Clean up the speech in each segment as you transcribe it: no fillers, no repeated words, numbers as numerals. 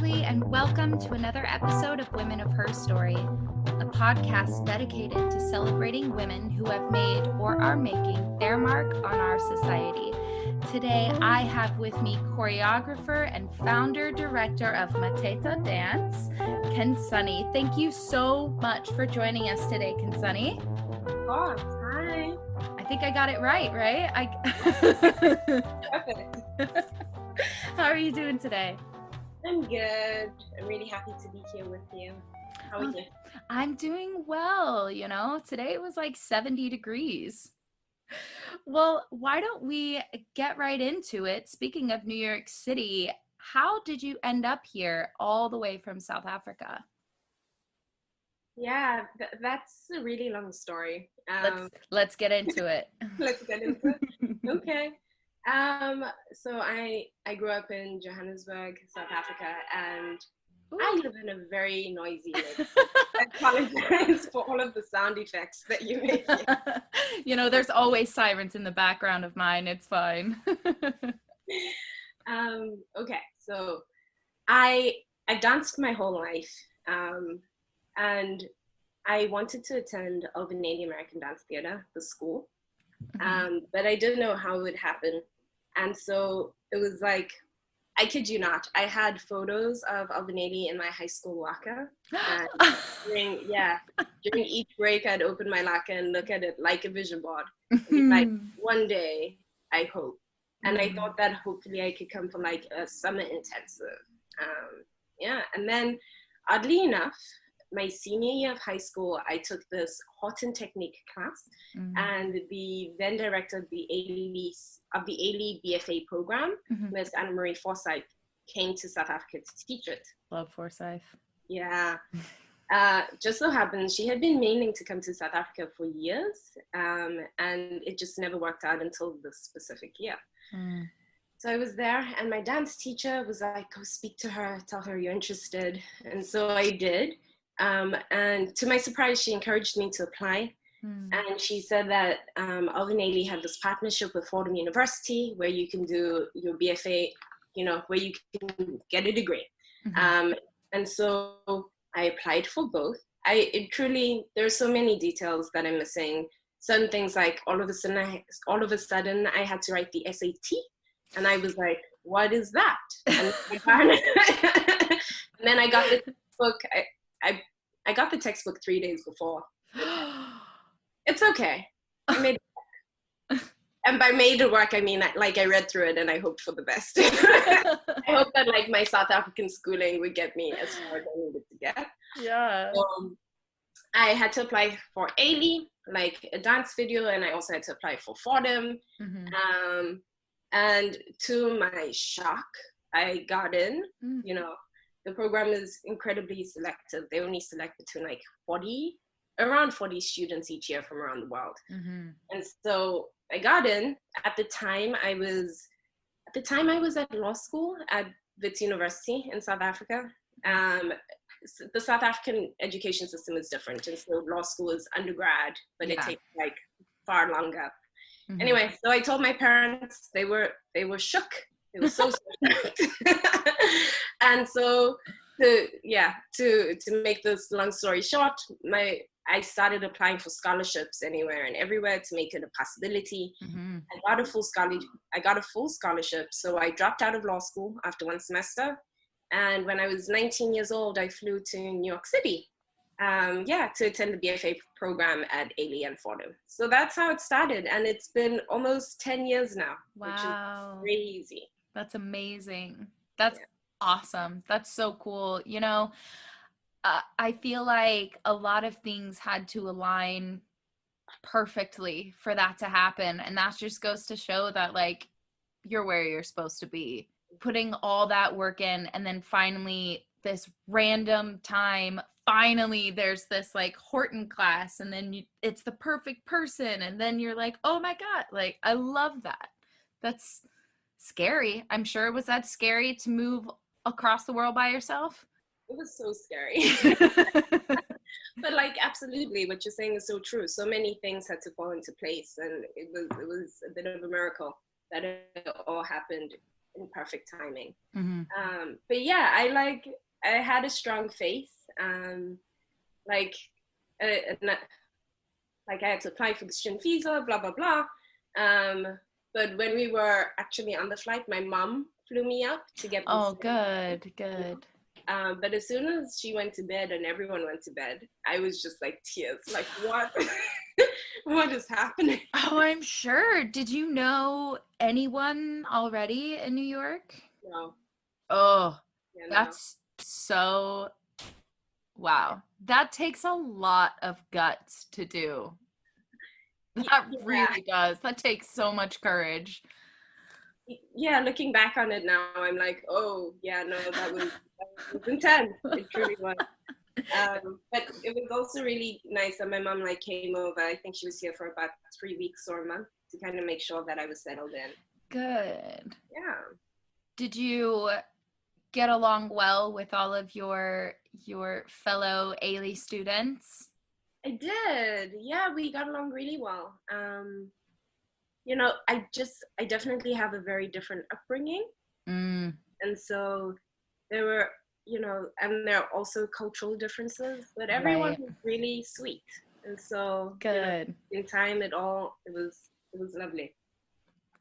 Ailey, and welcome to another episode of Women of Her Story, a podcast dedicated to celebrating women who have made or are making their mark on our society. Today, I have with me choreographer and founder-director of MATHETA Dance, Khensani. Thank you so much for joining us today, Khensani. Oh, hi. I think I got it right? Perfect. How are you doing today? I'm good. I'm really happy to be here with you. How are you? I'm doing well, Today it was like 70 degrees. Well, why don't we get right into it? Speaking of New York City, how did you end up here all the way from South Africa? Yeah, that's a really long story. Let's get into it. Let's get into it. Okay. So I grew up in Johannesburg, South Africa, and Ooh. I live in a very noisy neighborhood. I apologize for all of the sound effects that you make. There's always sirens in the background of mine. It's fine. Okay, so I danced my whole life, and I wanted to attend Alvin Ailey American Dance Theater, the school, but I didn't know how it would happen. And so it was like, I kid you not, I had photos of Alvin Ailey in my high school locker. And during each break, I'd open my locker and look at it like a vision board. Like, one day, I hope. And I thought that hopefully I could come for like a summer intensive. And then oddly enough, my senior year of high school, I took this hot and technique class, and the then director of the Ailey BFA program, Ms. Anna Marie Forsyth, came to South Africa to teach it. Love Forsyth. Yeah. Just so happens she had been meaning to come to South Africa for years, and it just never worked out until this specific year. So I was there, and my dance teacher was like, go speak to her, tell her you're interested. And so I did. And to my surprise, she encouraged me to apply. And she said that Alvin Ailey had this partnership with Fordham University where you can do your BFA, where you can get a degree. And so I applied for both. There are so many details that I'm missing. Certain things like all of a sudden I had to write the SAT. And I was like, what is that? And then I got the book. I got the textbook 3 days before. It's okay. I made it work. And by made it work, I mean, I read through it and I hoped for the best. I hope that my South African schooling would get me as far as I needed to get. Yeah. I had to apply for Ailey, a dance video, and I also had to apply for Fordham. And to my shock, I got in. The program is incredibly selective. They only select between around 40 students each year from around the world. And so I got in. At the time I was at law school at Wits University in South Africa. The South African education system is different, and so law school is undergrad, but it takes far longer. Anyway, so I told my parents. They were shook. They were so shocked. And so to make this long story short, I started applying for scholarships anywhere and everywhere to make it a possibility. I got a full scholarship. So I dropped out of law school after one semester. And when I was 19 years old, I flew to New York City, to attend the BFA program at Ailey and Fordham. So that's how it started. And it's been almost 10 years now, which is crazy. That's amazing. That's awesome. That's so cool. I feel like a lot of things had to align perfectly for that to happen. And that just goes to show that you're where you're supposed to be, putting all that work in. And then finally this random time, finally there's this Horton class, and then it's the perfect person. And then you're like, oh my God, I love that. That's scary. I'm sure. Was that scary to move across the world by yourself? It was so scary. But absolutely, what you're saying is so true. So many things had to fall into place, and it was a bit of a miracle that it all happened in perfect timing. Mm-hmm. But yeah, I had a strong faith. Like, like I had to apply for the student visa, blah blah blah. But when we were actually on the flight, my mom flew me up to get this. Oh, good, good. But as soon as she went to bed and everyone went to bed, I was just like tears. Like, what? What is happening? Oh, I'm sure. Did you know anyone already in New York? No, Oh, yeah, no. that's so wow. That takes a lot of guts to do. That Yeah, really does. That takes so much courage. yeah. Looking back on it now, I'm like, oh yeah, no, that was intense. It truly was. But it was also really nice that my mom like came over. I think she was here for about 3 weeks or a month to kind of make sure that I was settled in. Good. Yeah, Did you get along well with all of your fellow Ailey students? I did. Yeah, we got along really well. I definitely have a very different upbringing, Mm, and so there were, and there are also cultural differences, but everyone right. was really sweet, and so Good. in time it was lovely.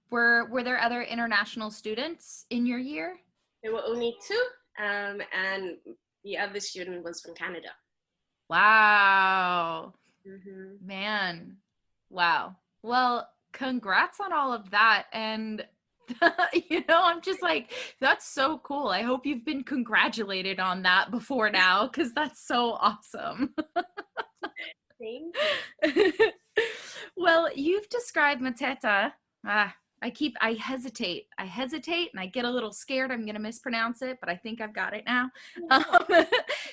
Were there other international students in your year? There were only two, and the other student was from Canada. Wow. Hmm. Man. Wow. Well, congrats on all of that. And, I'm just like, that's so cool. I hope you've been congratulated on that before now, because that's so awesome. Thank you. Well, you've described MATHETA. I hesitate and I get a little scared. I'm going to mispronounce it, but I think I've got it now. Um,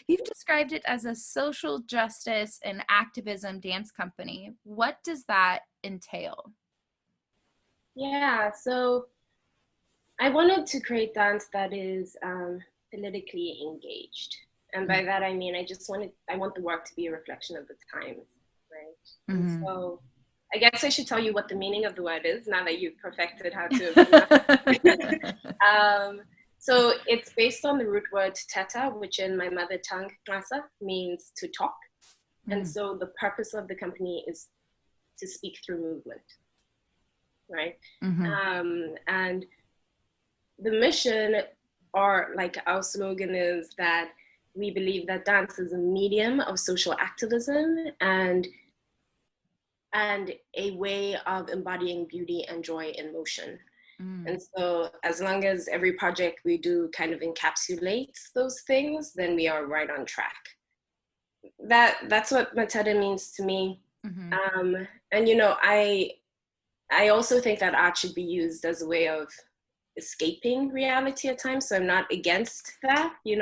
you've described it as a social justice and activism dance company. What does that entail? Yeah, so I wanted to create dance that is politically engaged. And by that I mean I want the work to be a reflection of the times, right? And Mm-hmm. so I guess I should tell you what the meaning of the word is now that you've perfected how to pronounce it. So it's based on the root word teta, which in my mother tongue, Masa, means to talk. And so the purpose of the company is to speak through movement, right? Mm-hmm. And the mission, or like our slogan, is that we believe that dance is a medium of social activism and a way of embodying beauty and joy in motion. Mm. And so as long as every project we do kind of encapsulates those things, then we are right on track. That's what MATHETA means to me. Mm-hmm. And I also think that art should be used as a way of escaping reality at times. So I'm not against that, but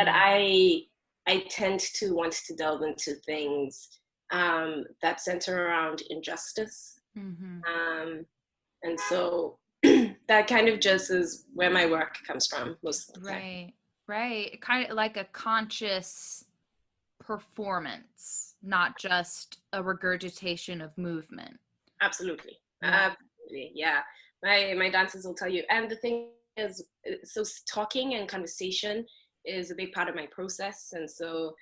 Mm-hmm. I tend to want to delve into things that center around injustice. Mm-hmm. And so that kind of just is where my work comes from most of the time. Right. Right. Kind of like a conscious performance, not just a regurgitation of movement. Absolutely. Yeah. Absolutely. Yeah. My dancers will tell you. And the thing is, so talking and conversation is a big part of my process. And so,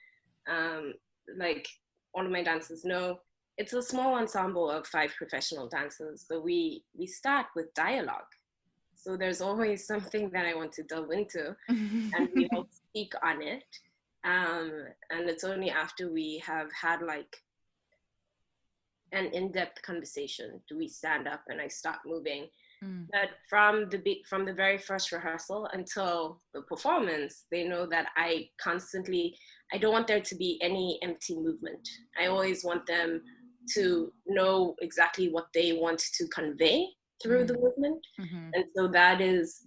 like all of my dancers know, it's a small ensemble of 5 professional dancers, but we start with dialogue. So there's always something that I want to delve into, and we all speak on it. And it's only after we have had like an in-depth conversation do we stand up and I start moving. Mm. But from the very first rehearsal until the performance, they know that I don't want there to be any empty movement. I always want them to know exactly what they want to convey through the movement. Mm-hmm. And so that is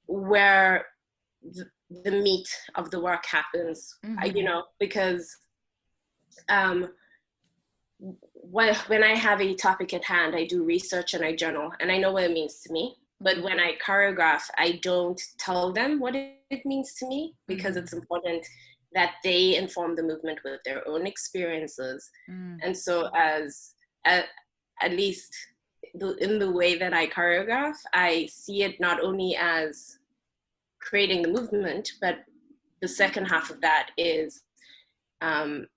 where the meat of the work happens. Mm-hmm. Because when I have a topic at hand, I do research and I journal, and I know what it means to me. But when I choreograph, I don't tell them what it means to me, because it's important that they inform the movement with their own experiences. And so at least in the way that I choreograph, I see it not only as creating the movement, but the second half of that is um,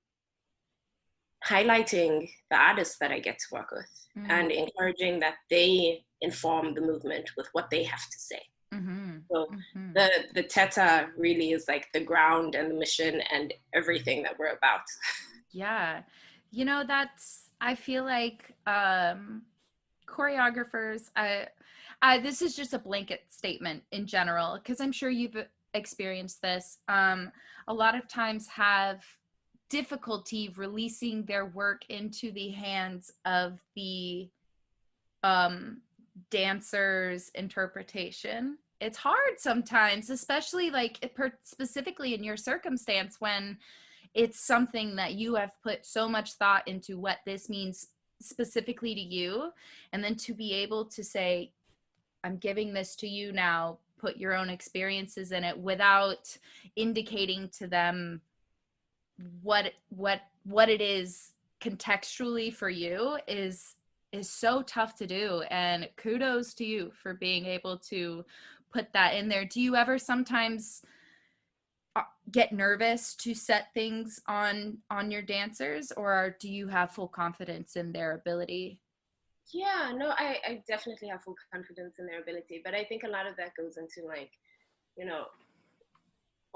highlighting the artists that I get to work with and encouraging that they inform the movement with what they have to say. So the Theta really is like the ground and the mission and everything that we're about. Yeah. You know, I feel like choreographers, this is just a blanket statement in general, because I'm sure you've experienced this, a lot of times have difficulty releasing their work into the hands of the dancer's interpretation. It's hard sometimes, especially like specifically in your circumstance, when it's something that you have put so much thought into what this means specifically to you, and then to be able to say, I'm giving this to you now, put your own experiences in it, without indicating to them what it is contextually for you, is so tough to do. And kudos to you for being able to put that in there. Do you ever sometimes get nervous to set things on your dancers, or do you have full confidence in their ability? Yeah, no, I definitely have full confidence in their ability, but I think a lot of that goes into like, you know,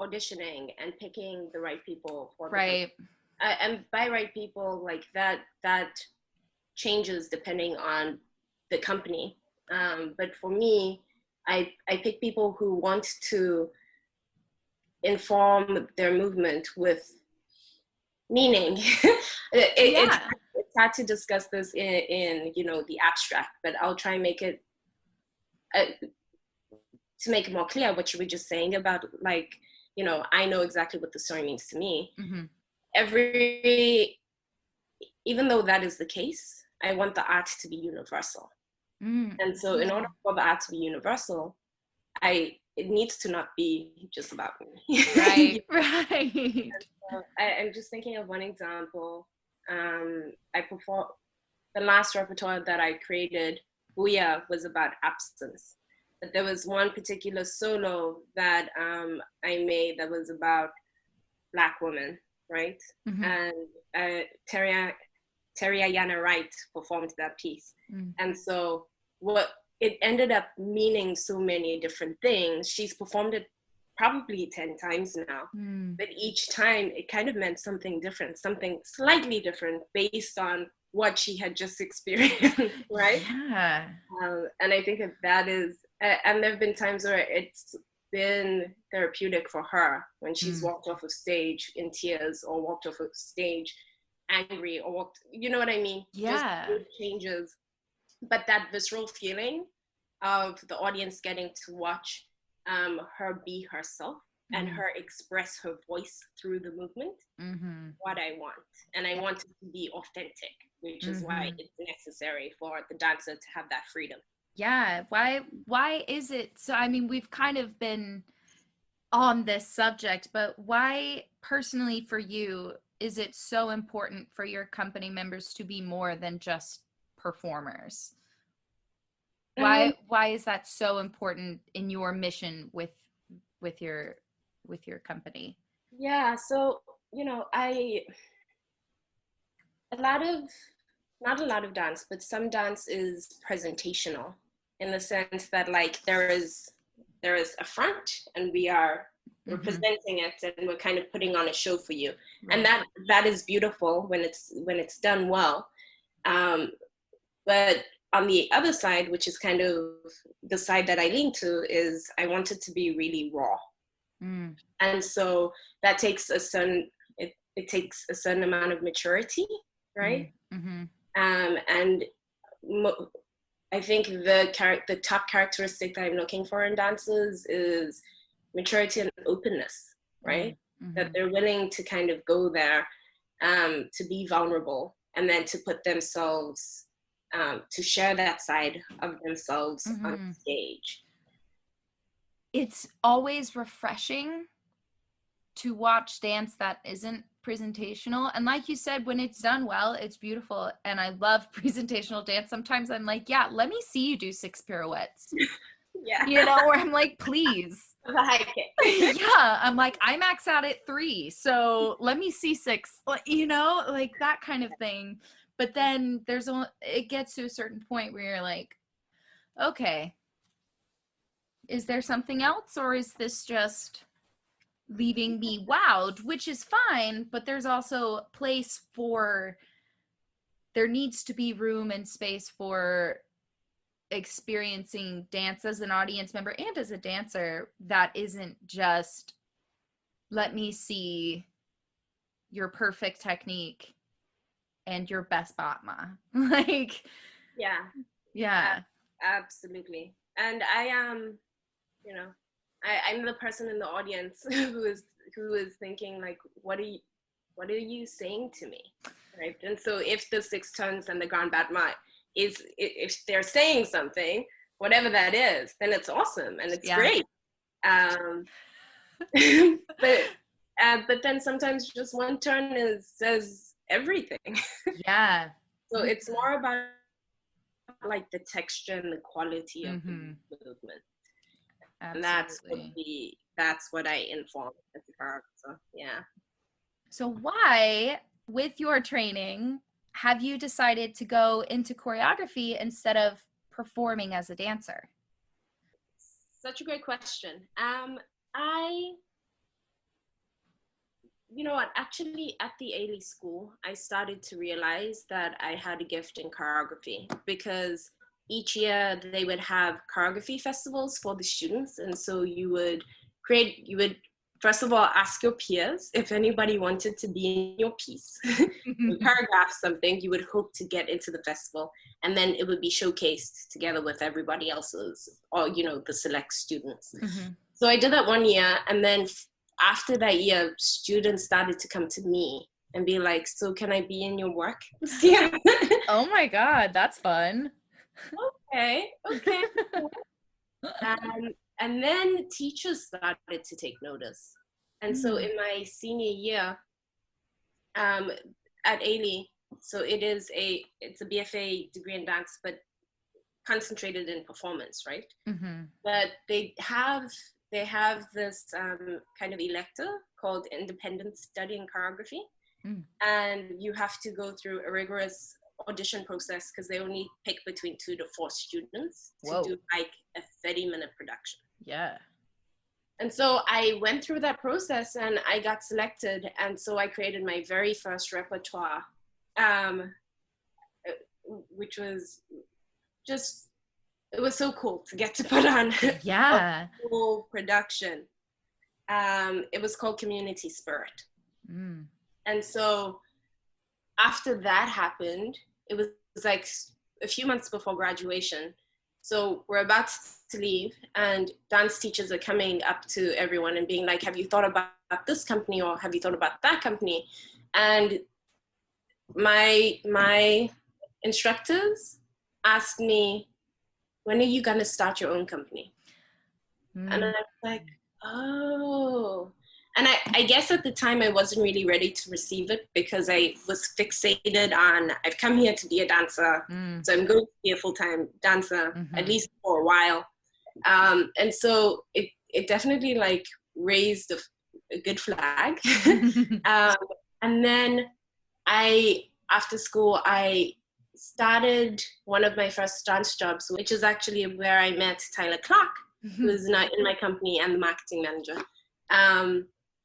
auditioning and picking the right people for right. And by right people, like that changes depending on the company. But for me, I pick people who want to inform their movement with meaning. It's hard to discuss this in you know, the abstract, but I'll try and make it to make it more clear what you were just saying about, like, you know, I know exactly what the story means to me. Even though that is the case, I want the art to be universal. And so in order for the art to be universal, it needs to not be just about me. Right. Right. I'm just thinking of one example. I perform the last repertoire that I created, Booyah, was about absence. But there was one particular solo that I made that was about Black women, right? And Ayana Wright performed that piece. And so what it ended up meaning so many different things. She's performed it probably 10 times now, but each time it kind of meant something different, something slightly different based on what she had just experienced, right? Yeah. And I think that is, and there have been times where it's been therapeutic for her when she's walked off of stage in tears, or walked off of stage angry, or walked, you know what I mean? Yeah. Just changes. But that visceral feeling of the audience getting to watch her be herself and her express her voice through the movement, what I want. And I want it to be authentic, which is why it's necessary for the dancer to have that freedom. Yeah. Why is it so? I mean, we've kind of been on this subject, but why personally for you is it so important for your company members to be more than just performers? Why is that so important in your mission with your company? Yeah, so you know, not a lot of dance, but some dance is presentational, in the sense that, like, there is a front and we are representing it, and we're kind of putting on a show for you. Right. And that is beautiful when it's done well. But on the other side, which is kind of the side that I lean to, is I want it to be really raw. And so that takes a certain it takes a certain amount of maturity, right? And I think the top characteristic that I'm looking for in dancers is maturity and openness, right? That they're willing to kind of go there, to be vulnerable, and then to put themselves, to share that side of themselves on stage. It's always refreshing to watch dance that isn't presentational. And like you said, when it's done well, it's beautiful. And I love presentational dance. Sometimes I'm like, yeah, let me see you do 6 pirouettes. Yeah. You know, or I'm like, please. The high kick. Yeah. I'm like, I max out at 3. So let me see 6, you know, like that kind of thing. But then it gets to a certain point where you're like, okay, is there something else, or is this just leaving me wowed, which is fine, but there's also place for, there needs to be room and space for experiencing dance as an audience member and as a dancer that isn't just, let me see your perfect technique and your best batma. Like, yeah. Absolutely. And I am, you know, I'm the person in the audience who is thinking like, what are you saying to me, right? And so if the 6 turns and the grand batma is, if they're saying something, whatever that is, then it's awesome and it's great. But then sometimes just one turn says everything. Yeah. So it's more about like the texture and the quality of the movement. Absolutely. And that's what I inform as a choreographer. Yeah. So why, with your training, have you decided to go into choreography instead of performing as a dancer? Such a great question. You know what, actually at the Ailey school, I started to realize that I had a gift in choreography, because each year they would have choreography festivals for the students. And so you would first of all ask your peers if anybody wanted to be in your piece. You choreograph something, you would hope to get into the festival, and then it would be showcased together with everybody else's, or, you know, the select students. So I did that one year, and then after that year, students started to come to me and be like, so can I be in your work? Yeah. Oh my God, that's fun. Okay. And then teachers started to take notice. And so in my senior year at Ailey, so it's a BFA degree in dance, but concentrated in performance, right? But they have this kind of elective called independent study in choreography. And you have to go through a rigorous audition process, because they only pick between 2 to 4 students to do like a 30-minute production. Yeah. And so I went through that process and I got selected. And so I created my very first repertoire, which was just, it was so cool to get to put on a full production. It was called Community Spirit. And so after that happened, it was like a few months before graduation. So we're about to leave, and dance teachers are coming up to everyone and being like, have you thought about this company, or have you thought about that company? And my instructors asked me, when are you going to start your own company? And I was like, oh. And I guess at the time I wasn't really ready to receive it, because I was fixated on, I've come here to be a dancer, so I'm going to be a full-time dancer, at least for a while. And so it definitely like raised a good flag. And then after school, I started one of my first dance jobs, which is actually where I met Tyler Clark, who is now in my company and the marketing manager.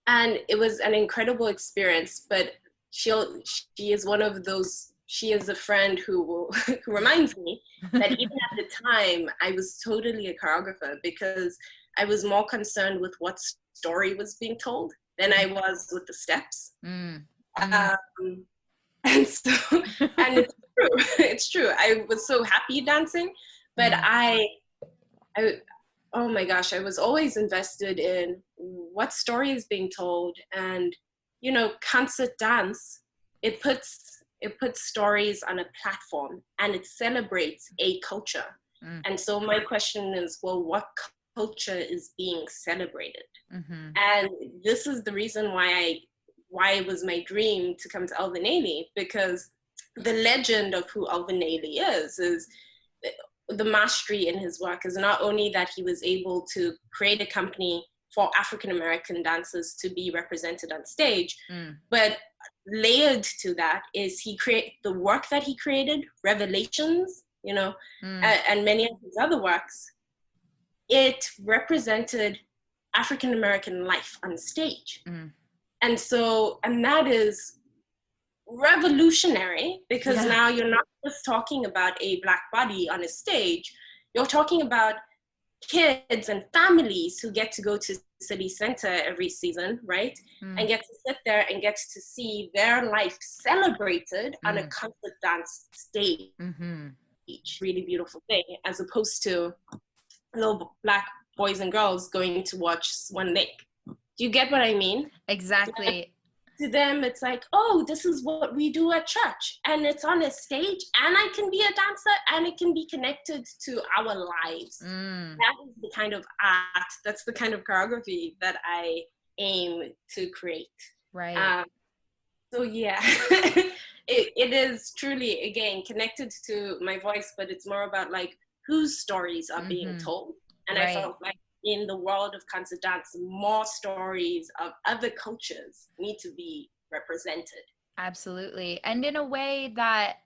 And it was an incredible experience, but she is one of those, she is a friend who reminds me that even at the time, I was totally a choreographer, because I was more concerned with what story was being told than I was with the steps. And so, and it's true. I was so happy dancing, but oh my gosh, I was always invested in what story is being told. And, you know, concert dance, it puts stories on a platform and it celebrates a culture. And so my question is, well, what culture is being celebrated. Mm-hmm. And this is the reason why it was my dream to come to Alvin Ailey, because the legend of who Alvin Ailey is the mastery in his work is not only that he was able to create a company for African American dancers to be represented on stage, but layered to that is the work that he created, Revelations, and many of his other works. It represented African American life on stage. And that is revolutionary, because now you're not just talking about a Black body on a stage, you're talking about kids and families who get to go to City Center every season, right? And get to sit there and get to see their life celebrated on a concert dance stage. Really beautiful thing, as opposed to little Black boys and girls going to watch Swan Lake. Do you get what I mean? Exactly. To them, it's like, oh, this is what we do at church, and it's on a stage, and I can be a dancer, and it can be connected to our lives. That is the kind of art, that's the kind of choreography that I aim to create. Right. So yeah, it is truly, again, connected to my voice, but it's more about like whose stories are being told. And I felt like in the world of concert dance, more stories of other cultures need to be represented. Absolutely. And in a way that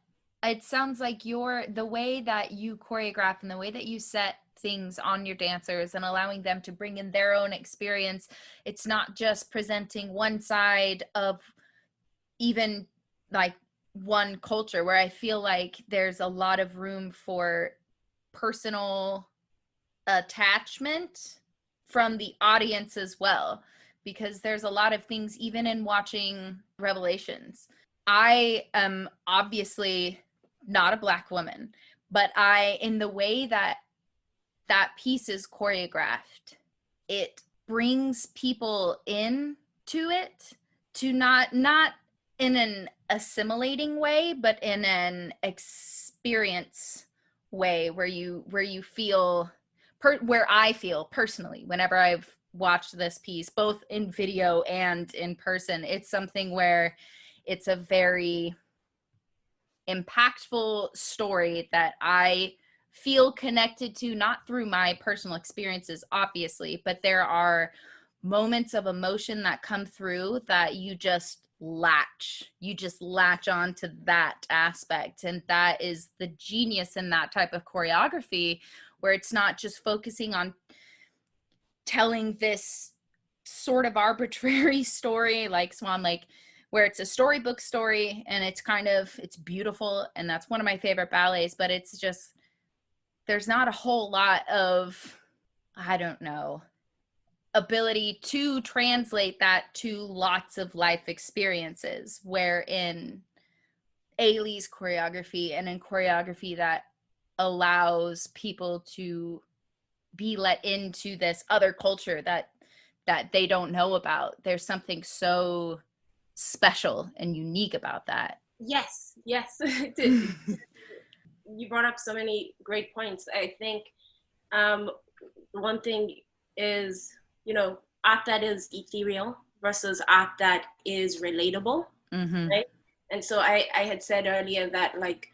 it sounds like the way that you choreograph and the way that you set things on your dancers and allowing them to bring in their own experience, it's not just presenting one side of even like one culture, where I feel like there's a lot of room for personal attachment from the audience as well, because there's a lot of things, even in watching Revelations. I am obviously not a Black woman, but in the way that piece is choreographed, it brings people in to it, to not in an assimilating way, but in an experience way, where you feel where I feel personally whenever I've watched this piece, both in video and in person. It's something where it's a very impactful story that I feel connected to, not through my personal experiences, obviously, but there are moments of emotion that come through that you just latch on to that aspect. And that is the genius in that type of choreography, where it's not just focusing on telling this sort of arbitrary story like Swan Lake, where it's a storybook story and it's beautiful, and that's one of my favorite ballets, but it's just, there's not a whole lot of, I don't know, ability to translate that to lots of life experiences, where in Ailey's choreography, and in choreography that allows people to be let into this other culture that they don't know about, there's something so special and unique about that. Yes. You brought up so many great points. I think one thing is, art that is ethereal versus art that is relatable, right? And so I had said earlier that, like,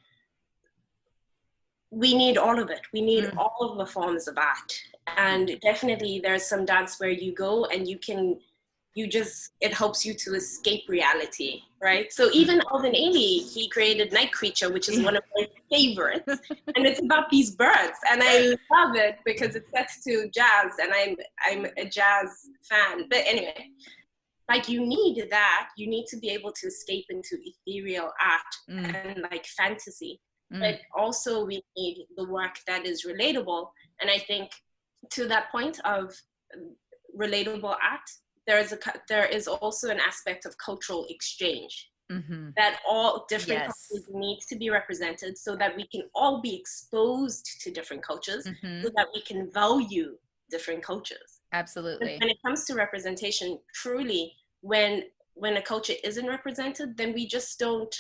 we need all of it. We need all of the forms of art. And definitely there's some dance where you go and it helps you to escape reality, right? So even Alvin Ailey, he created Night Creature, which is one of my favorites. And it's about these birds. And I love it because it's set to jazz, and I'm a jazz fan. But anyway, like, you need that. You need to be able to escape into ethereal art and like fantasy. But also we need the work that is relatable. And I think to that point of relatable art, there is also an aspect of cultural exchange, that all different cultures need to be represented, so that we can all be exposed to different cultures, so that we can value different cultures. Absolutely. But when it comes to representation, truly, when a culture isn't represented, then we just don't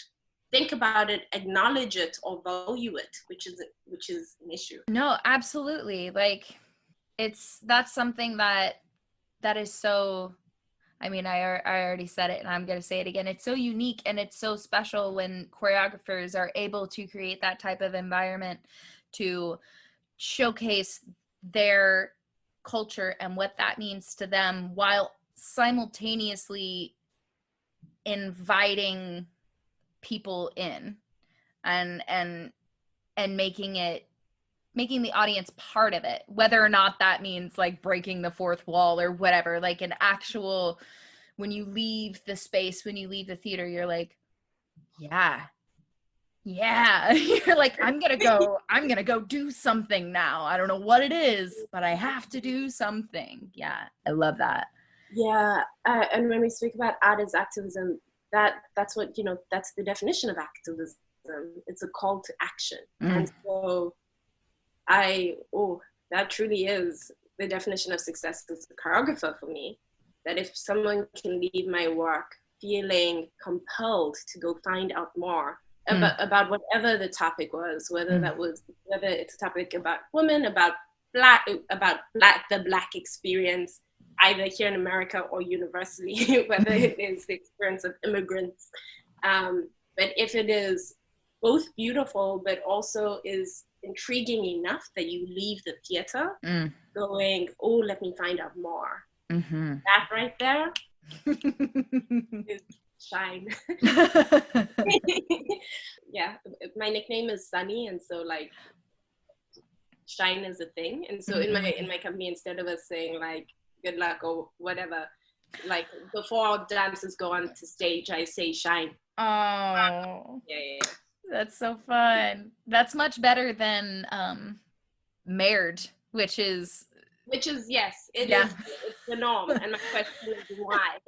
think about it, acknowledge it, or value it, which is an issue. No, absolutely. Like, That's something that is so, I mean, I already said it and I'm going to say it again. It's so unique and it's so special when choreographers are able to create that type of environment to showcase their culture and what that means to them while simultaneously inviting people in and and making the audience part of it, whether or not that means like breaking the fourth wall or whatever, like an actual, when you leave the space, when you leave the theater, you're like, yeah, yeah. You're like, I'm gonna go do something now. I don't know what it is, but I have to do something. Yeah, I love that. Yeah, and when we speak about art as activism, that's what, that's the definition of activism. It's a call to action. Mm. And so that truly is the definition of success as a choreographer for me. That if someone can leave my work feeling compelled to go find out more about whatever the topic was, whether it's a topic about women, about the black experience, either here in America or universally, whether it is the experience of immigrants. But if it is both beautiful, but also is intriguing enough that you leave the theater going, oh, let me find out more. Mm-hmm. That right there is shine. Yeah, my nickname is Sunny, and so like shine is a thing. And so in my company, instead of us saying like good luck or whatever, like before dancers go on to stage, I say shine. Oh, Yeah. that's so fun. That's much better than married, which is Yes, it yeah. is. It's the norm. And my question is why?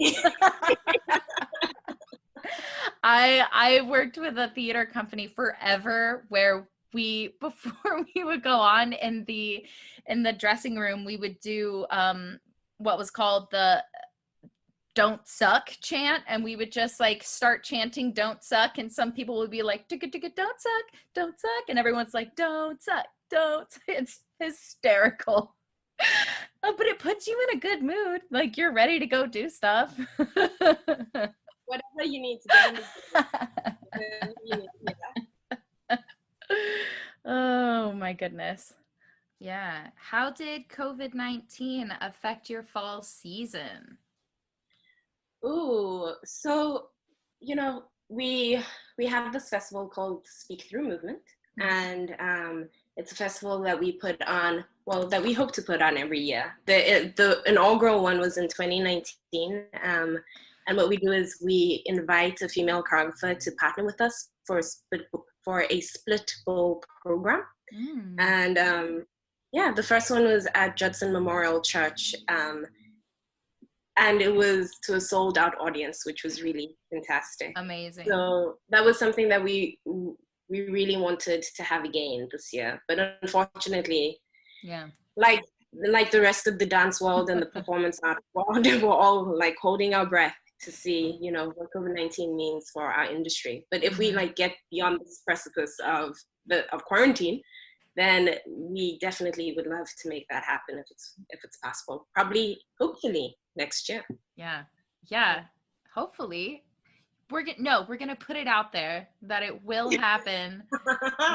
I worked with a theater company forever where we before we would go on in the dressing room, we would do what was called the don't suck chant, and we would just like start chanting don't suck, and some people would be like don't suck, and everyone's like don't suck, don't. It's hysterical. But it puts you in a good mood, like you're ready to go do stuff. Whatever you need to get in the you need to that. Oh my goodness. Yeah. How did COVID-19 affect your fall season? Ooh, so we have this festival called Speak Through Movement, and it's a festival that we put on, well, that we hope to put on every year. The inaugural one was in 2019, and what we do is we invite a female choreographer to partner with us for a split bowl program, and yeah, the first one was at Judson Memorial Church. And it was to a sold out audience, which was really fantastic. Amazing. So that was something that we really wanted to have again this year, but unfortunately, yeah, like the rest of the dance world and the performance art world, we're all like holding our breath to see what COVID-19 means for our industry. But if we like get beyond this precipice of quarantine, then we definitely would love to make that happen if it's possible. Probably, hopefully, next year. Yeah. Hopefully, we're gonna put it out there that it will happen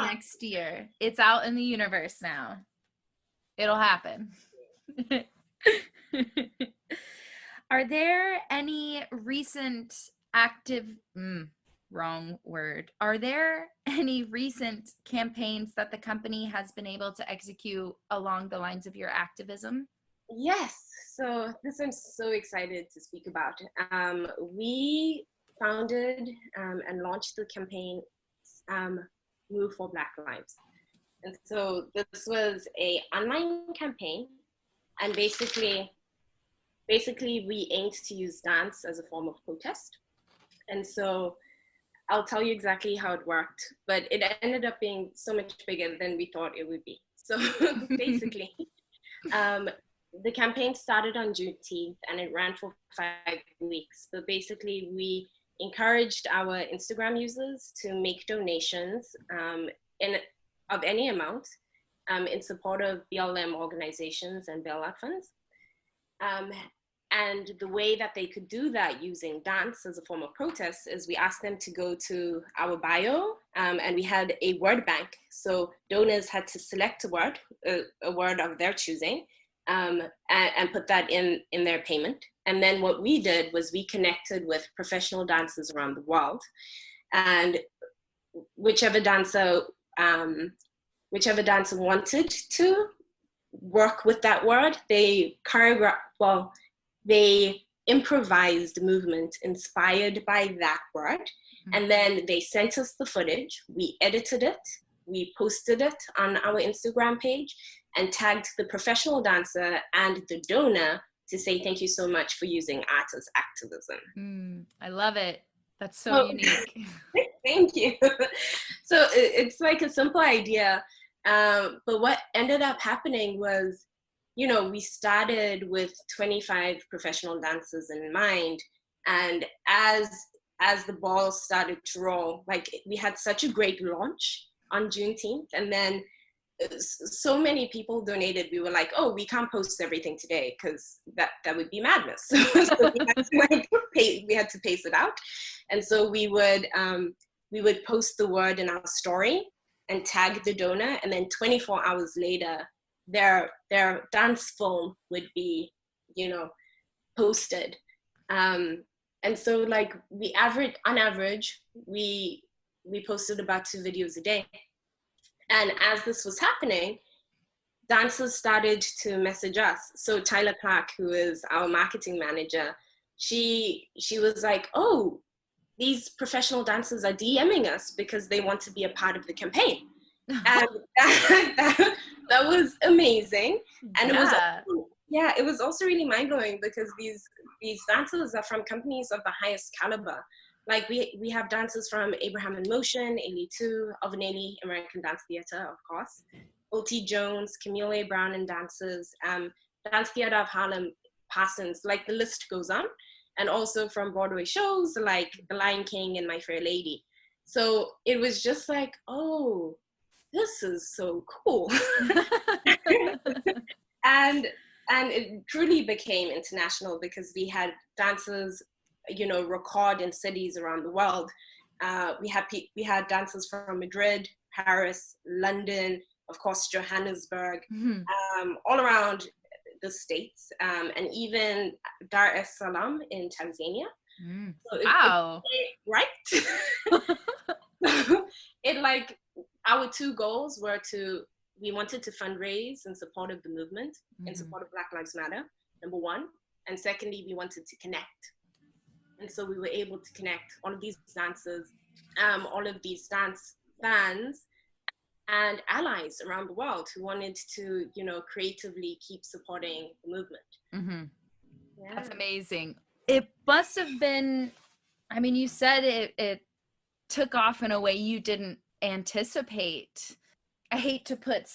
next year. It's out in the universe now. It'll happen. Are there any recent wrong word. Are there any recent campaigns that the company has been able to execute along the lines of your activism? Yes. So this I'm so excited to speak about. We founded and launched the campaign Move for Black Lives. And so this was a online campaign, and basically we aimed to use dance as a form of protest. And so I'll tell you exactly how it worked, but it ended up being so much bigger than we thought it would be. So basically, the campaign started on Juneteenth and it ran for 5 weeks. But basically, we encouraged our Instagram users to make donations of any amount in support of BLM organizations and bailout funds. And the way that they could do that using dance as a form of protest is we asked them to go to our bio, and we had a word bank. So donors had to select a word of their choosing, and put that in their payment. And then what we did was we connected with professional dancers around the world, and whichever dancer wanted to work with that word, they improvised movement inspired by that word. Mm-hmm. And then they sent us the footage. We edited it. We posted it on our Instagram page and tagged the professional dancer and the donor to say thank you so much for using art as activism. I love it. That's so unique. Thank you. So it's like a simple idea. But what ended up happening was, we started with 25 professional dancers in mind. And as the ball started to roll, like we had such a great launch on Juneteenth. And then so many people donated. We were like, oh, we can't post everything today because that would be madness. So we had to pace it out. And so we would post the word in our story and tag the donor, and then 24 hours later, their dance film would be, posted. And so like on average, we posted about 2 videos a day. And as this was happening, dancers started to message us. So Tyler Clark, who is our marketing manager, she was like, oh, these professional dancers are DMing us because they want to be a part of the campaign. And that was amazing. And it was also really mind-blowing because these dancers are from companies of the highest caliber. Like we have dancers from Abraham in Motion, Ailey 2, Alvin Ailey, American Dance Theater, of course, Ulti Jones, Camille A. Brown and dancers, Dance Theater of Harlem, Parsons, like the list goes on. And also from Broadway shows like The Lion King and My Fair Lady. So it was just like, oh, this is so cool. and it truly became international because we had dancers, record in cities around the world. We had dancers from Madrid, Paris, London, of course, Johannesburg, all around the States, and even Dar es Salaam in Tanzania. So wow. Right? Our 2 goals were we wanted to fundraise in support of the movement, in support of Black Lives Matter, number 1. And secondly, we wanted to connect. And so we were able to connect all of these dancers, all of these dance fans, and allies around the world who wanted to, creatively keep supporting the movement. Yeah. That's amazing. It must have been, you said it took off in a way you didn't anticipate. I hate to put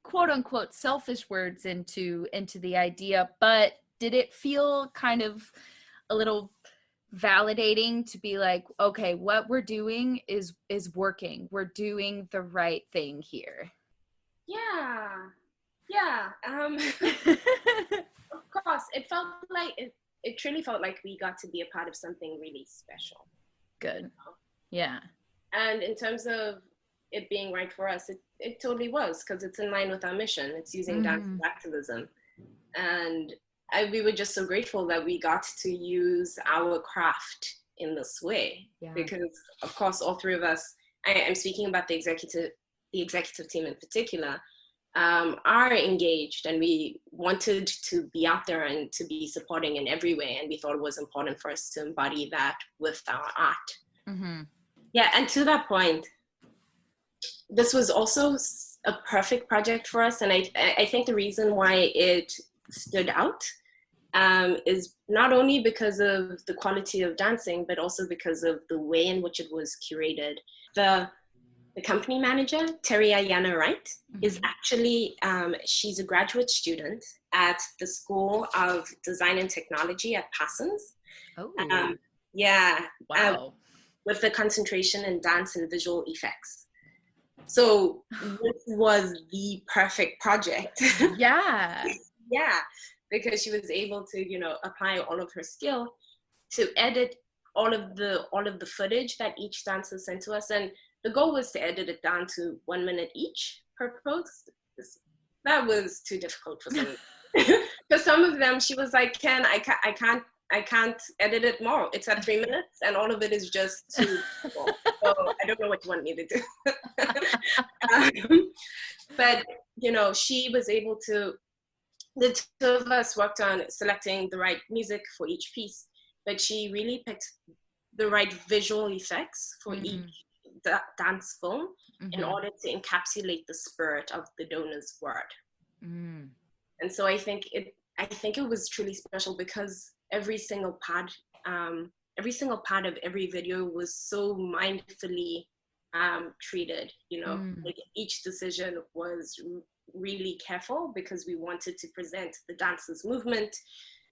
quote unquote selfish words into the idea, but did it feel kind of a little validating to be like, okay, what we're doing is working. We're doing the right thing here? Yeah. Of course, it felt like it truly felt like we got to be a part of something really special. Good. Yeah. And in terms of it being right for us, it totally was, because it's in line with our mission. It's using dance as activism. And we were just so grateful that we got to use our craft in this way. Yeah. Because, of course, all 3 of us, I'm speaking about the executive team in particular, are engaged, and we wanted to be out there and to be supporting in every way. And we thought it was important for us to embody that with our art. Yeah, and to that point, this was also a perfect project for us. And I think the reason why it stood out is not only because of the quality of dancing, but also because of the way in which it was curated. The company manager, Terry Ayana Wright, is actually, she's a graduate student at the School of Design and Technology at Parsons. Oh. Yeah. Wow. With the concentration in dance and visual effects. So this was the perfect project. Yeah. Yeah, because she was able to, apply all of her skill to edit all of the footage that each dancer sent to us, and the goal was to edit it down to 1 minute each per post. That was too difficult for some. For some of them, she was like, "Ken, I can't edit it more. It's at 3 minutes, and all of it is just too difficult. So I don't know what you want me to do." But she was able to. The two of us worked on selecting the right music for each piece, but she really picked the right visual effects for each dance film in order to encapsulate the spirit of the donor's word. And so I think it was truly special because every single part of every video was so mindfully treated. Like each decision was really careful because we wanted to present the dancer's movement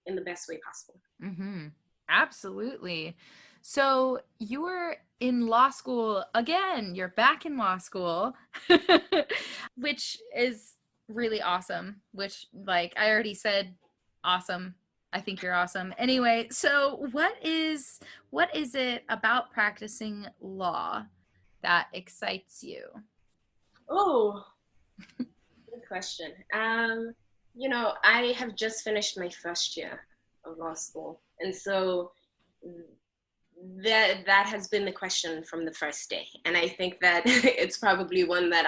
in the best way possible. Absolutely. So you were in law school again. You're back in law school, which is really awesome. Which, like I already said, awesome. I think you're awesome. Anyway, so what is it about practicing law that excites you? Oh, good question. I have just finished my first year of law school, and so that has been the question from the first day, and I think that it's probably one that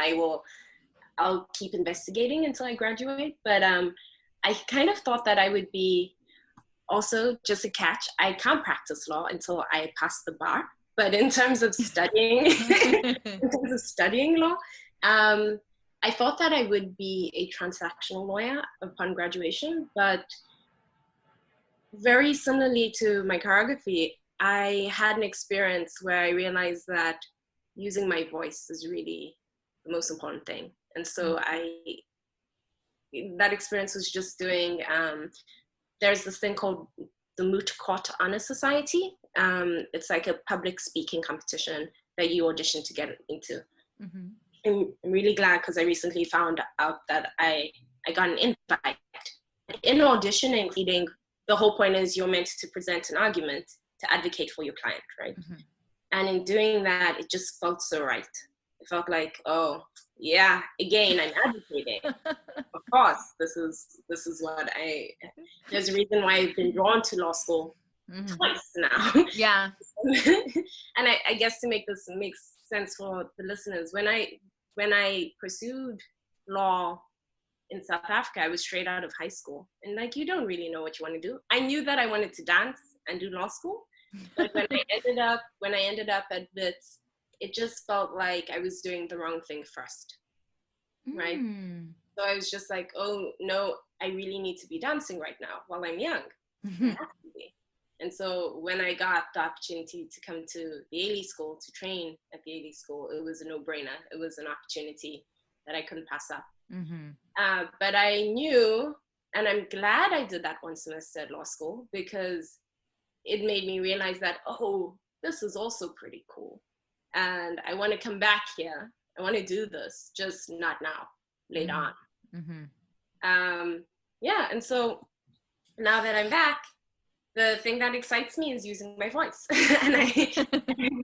I'll keep investigating until I graduate. But I kind of thought that I would be also just a catch. I can't practice law until I pass the bar. But in terms of studying, law, I thought that I would be a transactional lawyer upon graduation. But very similarly to my choreography, I had an experience where I realized that using my voice is really the most important thing. And so that experience was just doing, there's this thing called the Moot Court Honor Society. It's like a public speaking competition that you audition to get into. I'm really glad because I recently found out that I got an invite. In auditioning, the whole point is you're meant to present an argument to advocate for your client, right? And in doing that, it just felt so right. It felt like, oh yeah, again, I'm advocating. Of course, this is what there's a reason why I've been drawn to law school twice now. Yeah. And I guess to make this make sense for the listeners, when I pursued law in South Africa, I was straight out of high school. And like, you don't really know what you want to do. I knew that I wanted to dance and do law school. But when I ended up at Wits, it just felt like I was doing the wrong thing first. Right? So I was just like, oh no, I really need to be dancing right now while I'm young. I have to be. And so when I got the opportunity to come to the Ailey School, to train at the Ailey School, it was a no-brainer. It was an opportunity that I couldn't pass up. But I knew, and I'm glad I did that one semester at law school, because it made me realize that, oh, this is also pretty cool. And I want to come back here. I want to do this, just not now, later on. Yeah, and so now that I'm back, the thing that excites me is using my voice. And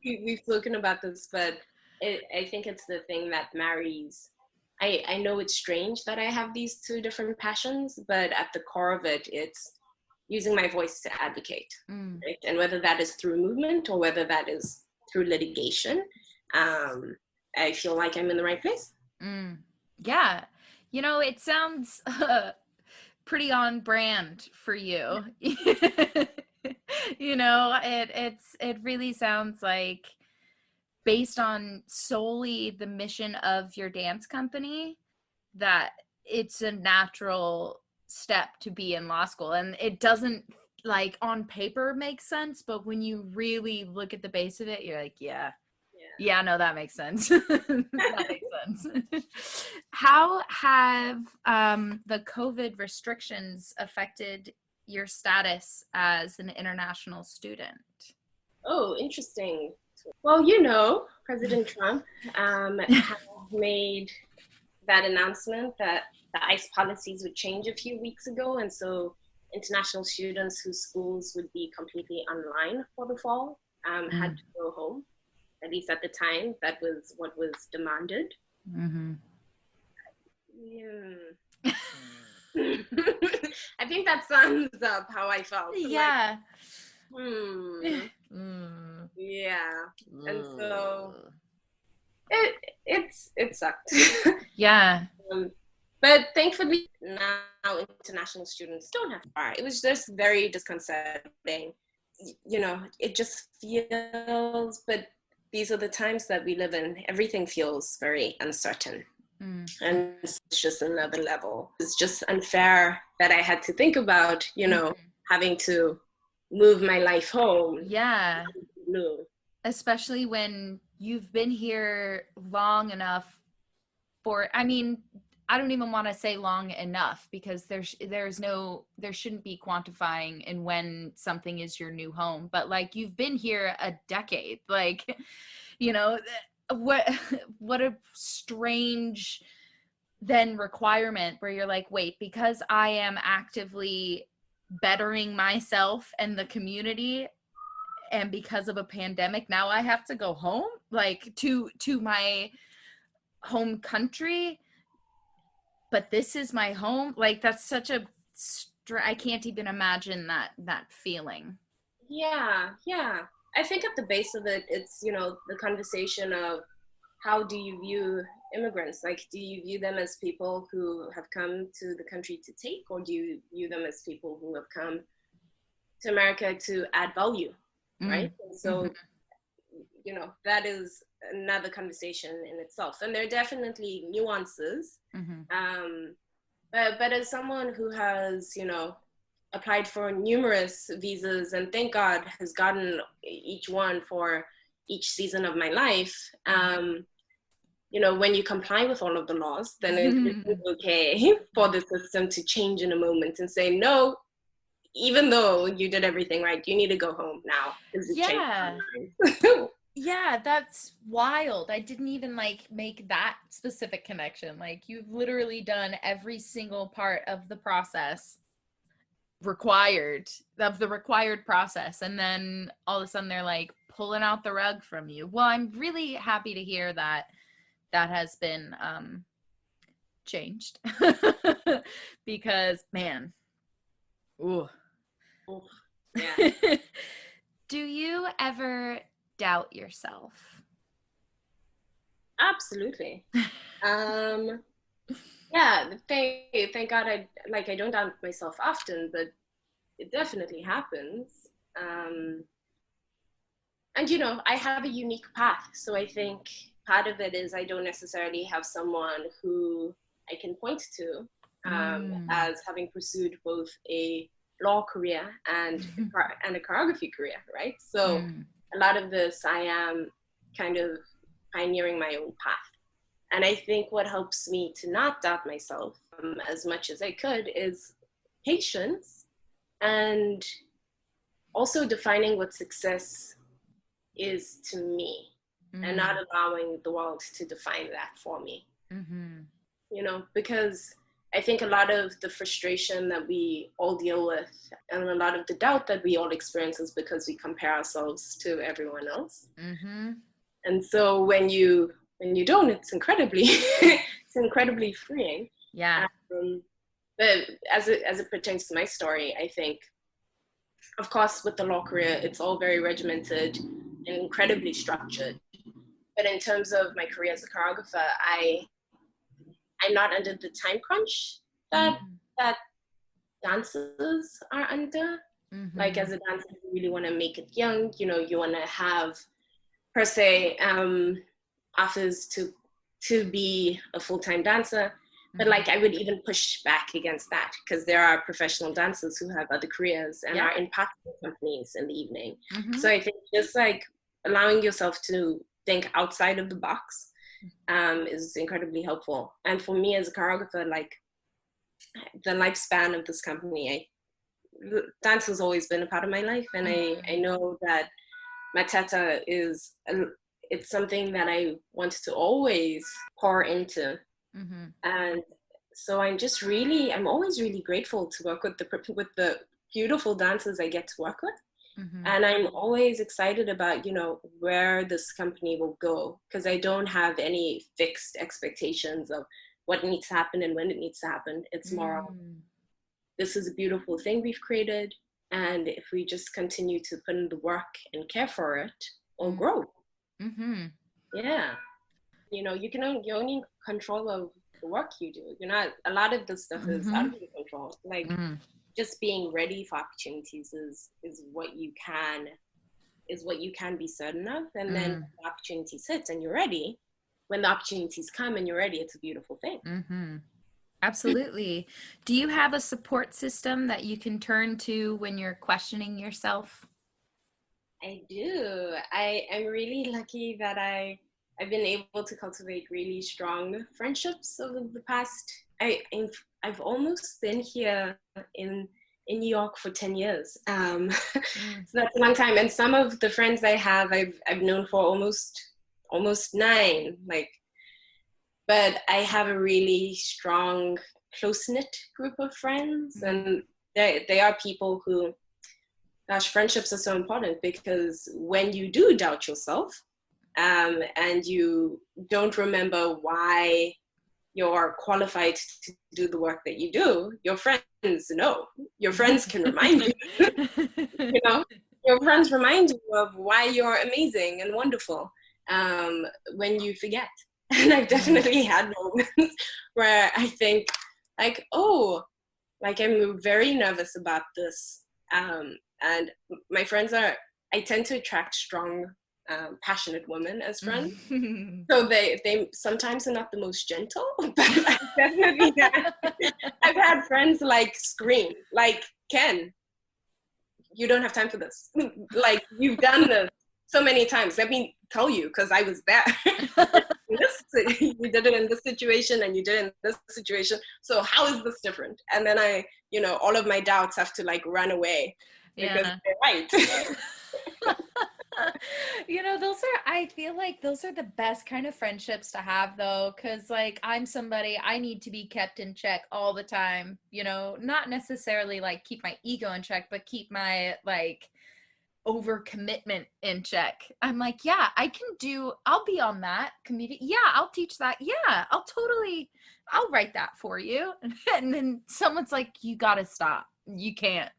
we've spoken about this, but I think it's the thing that marries. I know it's strange that I have these two different passions, but at the core of it, it's using my voice to advocate. Right? And whether that is through movement or whether that is through litigation, I feel like I'm in the right place. Yeah. It sounds pretty on brand for you. It really sounds like based on solely the mission of your dance company that it's a natural step to be in law school. And it doesn't, like, on paper make sense, but when you really look at the base of it, you're like, yeah, no, that makes sense. That makes sense. How have the COVID restrictions affected your status as an international student? Oh, interesting. Well, President Trump has made that announcement that the ICE policies would change a few weeks ago. And so international students whose schools would be completely online for the fall had to go home. At least at the time, that was what was demanded. Mm-hmm. Yeah. I think that sums up how I felt. Yeah. Like, yeah. And so it sucked. Yeah. But thankfully now international students don't have to fire. It was just very disconcerting. You know, it just feels, but these are the times that we live in. Everything feels very uncertain. And it's just another level. It's just unfair that I had to think about, you know, having to move my life home. Yeah. Especially when you've been here long enough for, I mean, I don't even want to say long enough, because there shouldn't be quantifying in when something is your new home, but like you've been here a decade, like, you know, what a strange then requirement where you're like, wait, because I am actively bettering myself and the community, and because of a pandemic, now I have to go home, like to my home country, but this is my home. Like, that's such a I can't even imagine that feeling. Yeah. I think at the base of it, it's, you know, the conversation of how do you view immigrants? Like, do you view them as people who have come to the country to take, or do you view them as people who have come to America to add value, right? And so, you know, that is another conversation in itself. And there are definitely nuances. But as someone who has, you know, applied for numerous visas and thank God has gotten each one for each season of my life, you know, when you comply with all of the laws, then it's okay for the system to change in a moment and say, no, even though you did everything right, you need to go home now. Yeah. Yeah, that's wild. I didn't even like make that specific connection. Like, you've literally done every single part of the process required process, and then all of a sudden they're like pulling out the rug from you. Well, I'm really happy to hear that has been changed. Because, man, yeah. Do you ever doubt yourself? Absolutely. Yeah, thank God I don't doubt myself often, but it definitely happens. And you know, I have a unique path, so I think part of it is I don't necessarily have someone who I can point to as having pursued both a law career and a choreography career, right? So a lot of this, I am kind of pioneering my own path. And I think what helps me to not doubt myself as much as I could is patience, and also defining what success is to me, and not allowing the world to define that for me. You know, because I think a lot of the frustration that we all deal with and a lot of the doubt that we all experience is because we compare ourselves to everyone else. And so when you don't, it's incredibly freeing. Yeah. But as it pertains to my story, I think, of course, with the law career, it's all very regimented and incredibly structured. But in terms of my career as a choreographer, I'm not under the time crunch that dancers are under. Like, as a dancer, you really want to make it young. You know, you want to have, per se, offers to be a full-time dancer. But like, I would even push back against that, because there are professional dancers who have other careers and are in packaging companies in the evening. So I think just like allowing yourself to think outside of the box is incredibly helpful. And for me as a choreographer, like, the lifespan of this company, dance has always been a part of my life. And I know that MATHETA is it's something that I want to always pour into. Mm-hmm. And so I'm always really grateful to work with the beautiful dancers I get to work with. Mm-hmm. And I'm always excited about, where this company will go, because I don't have any fixed expectations of what needs to happen and when it needs to happen. It's more of, this is a beautiful thing we've created. And if we just continue to put in the work and care for it, it'll grow. Mm-hmm. Yeah. You're only in control of the work you do. You're not, a lot of this stuff is out of your control. Like, just being ready for opportunities is what you can be certain of. And then when the opportunities hit and you're ready, when the opportunities come and you're ready, it's a beautiful thing. Mm-hmm. Absolutely. Do you have a support system that you can turn to when you're questioning yourself? I do. I'm really lucky that I've been able to cultivate really strong friendships over the past. I've almost been here in New York for 10 years. So that's a long time. And some of the friends I have, I've known for almost 9. Like, but I have a really strong, close-knit group of friends, and they are people who, gosh, friendships are so important, because when you do doubt yourself, and you don't remember why you're qualified to do the work that you do, your friends know. Your friends can remind you. Your friends remind you of why you're amazing and wonderful, when you forget. And I've definitely had moments where I think, like, oh, like, I'm very nervous about this. And my friends I tend to attract strong, passionate women as friends. So they sometimes are not the most gentle, but I've had friends like scream, like, Ken, you don't have time for this. Like, you've done this so many times. Let me tell you, because I was there. You did it in this situation and you did it in this situation. So how is this different? And then all of my doubts have to, like, run away because they're right. I feel like those are the best kind of friendships to have, though, because, like, I'm somebody, I need to be kept in check all the time, not necessarily, like, keep my ego in check, but keep my, like, overcommitment in check. I'm like, yeah, I'll be on that community. Yeah, I'll teach that. Yeah, I'll write that for you. And then someone's like, you gotta stop. You can't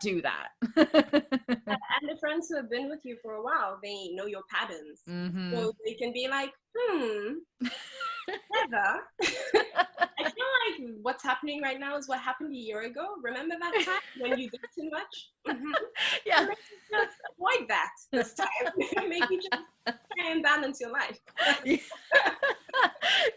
do that. And the friends who have been with you for a while, they know your patterns. So they can be like, Heather, I feel like what's happening right now is what happened a year ago. Remember that time when you did too much? Yeah. Maybe just avoid that this time. Maybe just try and balance your life.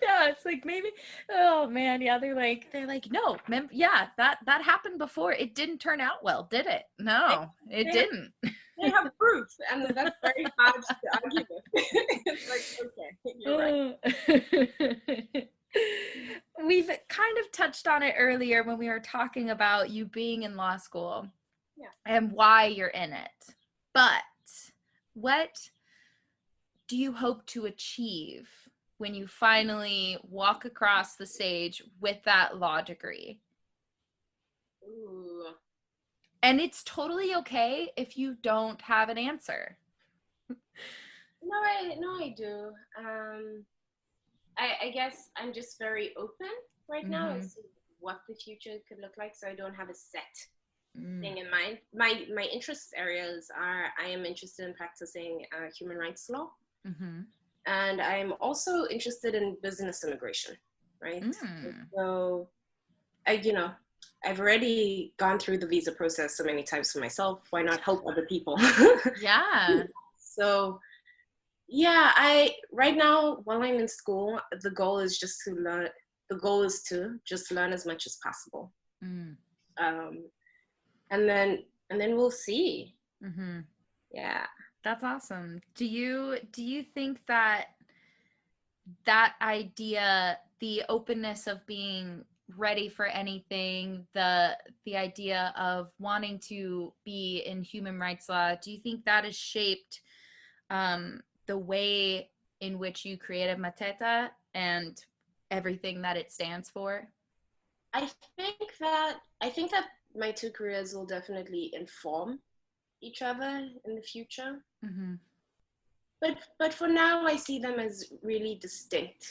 Yeah, it's like, maybe, oh man, yeah, they're like, no, yeah, that happened before. It didn't turn out well, did it? No, it didn't. They have proof, and that's very hard to argue with. It's like, okay, you're right. We've kind of touched on it earlier when we were talking about you being in law school and why you're in it. But what do you hope to achieve when you finally walk across the stage with that law degree? Ooh. And it's totally okay if you don't have an answer. No, I do. I guess I'm just very open right now as to what the future could look like, so I don't have a set thing in mind. My interest areas are, I am interested in practicing human rights law, and I'm also interested in business immigration, right? So I've already gone through the visa process so many times for myself. Why not help other people? Yeah. So yeah, right now, while I'm in school, the goal is just to learn. The goal is to just learn as much as possible. And then we'll see. Yeah. That's awesome. Do you think that idea, the openness of being ready for anything, the idea of wanting to be in human rights law, do you think that has shaped the way in which you created MATHETA and everything that it stands for? I I think that my two careers will definitely inform each other in the future. Mm-hmm. But for now, I see them as really distinct.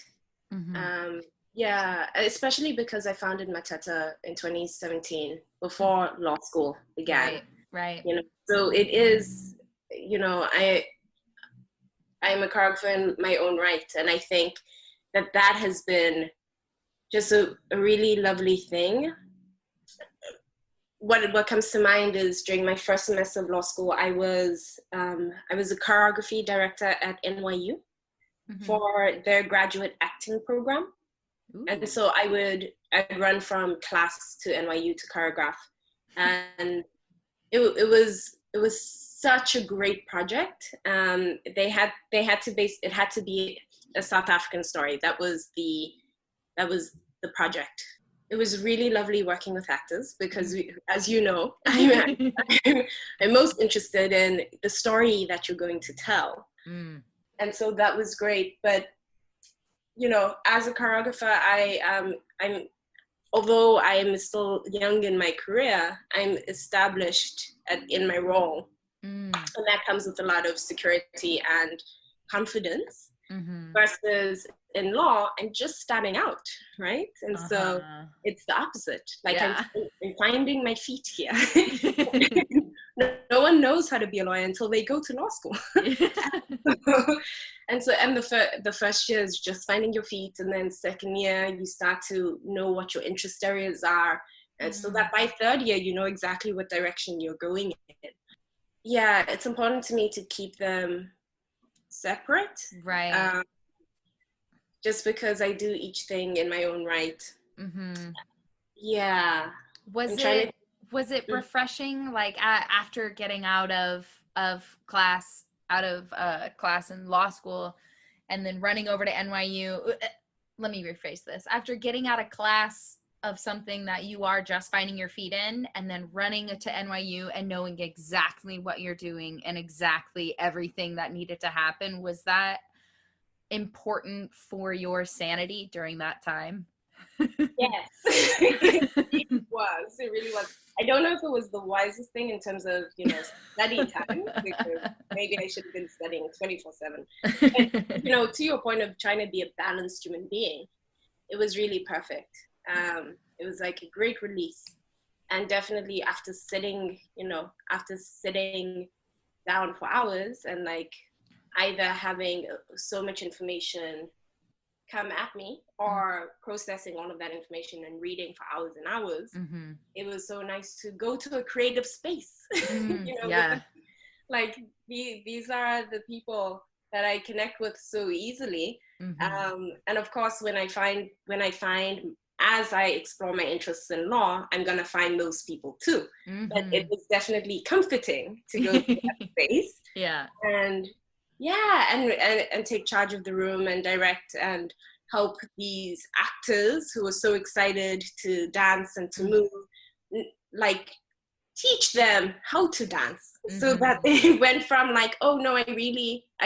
Mm-hmm. Yeah, especially because I founded MATHETA in 2017 before law school began. Right, right. You know, so it is. You know, I'm a choreographer in my own right, and I think that that has been just a really lovely thing. What comes to mind is during my first semester of law school, I was a choreography director at NYU Mm-hmm. for their graduate acting program. Ooh. And so I'd run from class to NYU to choreograph, and it was such a great project. They had to base it had to be a South African story. That was the project. It was really lovely working with actors because, as you know, I'm most interested in the story that you're going to tell, Mm. and so that was great. But you know, as a choreographer, I'm although I am still young in my career, I'm established in my role, Mm. and that comes with a lot of security and confidence. Mm-hmm. Versus in law, I'm just starting out, right? And so Uh-huh. it's the opposite. Like Yeah. I'm finding my feet here. No one knows how to be a lawyer until they go to law school. And so the first year is just finding your feet, and then second year you start to know what your interest areas are, and so that by third year you know exactly what direction you're going in. Yeah, it's important to me to keep them separate, Right. just because I do each thing in my own right. Mm-hmm. Yeah, I'm Was trying it was it to. refreshing, like after getting out of class in law school and then running over to NYU? Let me rephrase this. After getting out of class of something that you are just finding your feet in and then running to NYU and knowing exactly what you're doing and exactly everything that needed to happen, was that important for your sanity during that time? Yes, it was. It really was. I don't know if it was the wisest thing in terms of, you know, study time, because maybe I should have been studying 24/7. But, you know, to your point of trying to be a balanced human being, it was really perfect. It was like a great release. And definitely after sitting down for hours and like either having so much information come at me or processing all of that information and reading for hours and hours, Mm-hmm. it was so nice to go to a creative space. You know, Yeah. like these are the people that I connect with so easily. Mm-hmm. And of course, when I find as I explore my interests in law, I'm gonna find those people too. But it Mm-hmm. was definitely comforting to go to that space Yeah. and yeah, and take charge of the room and direct and help these actors who are so excited to dance and to move, like teach them how to dance, so that they went from like, oh no, I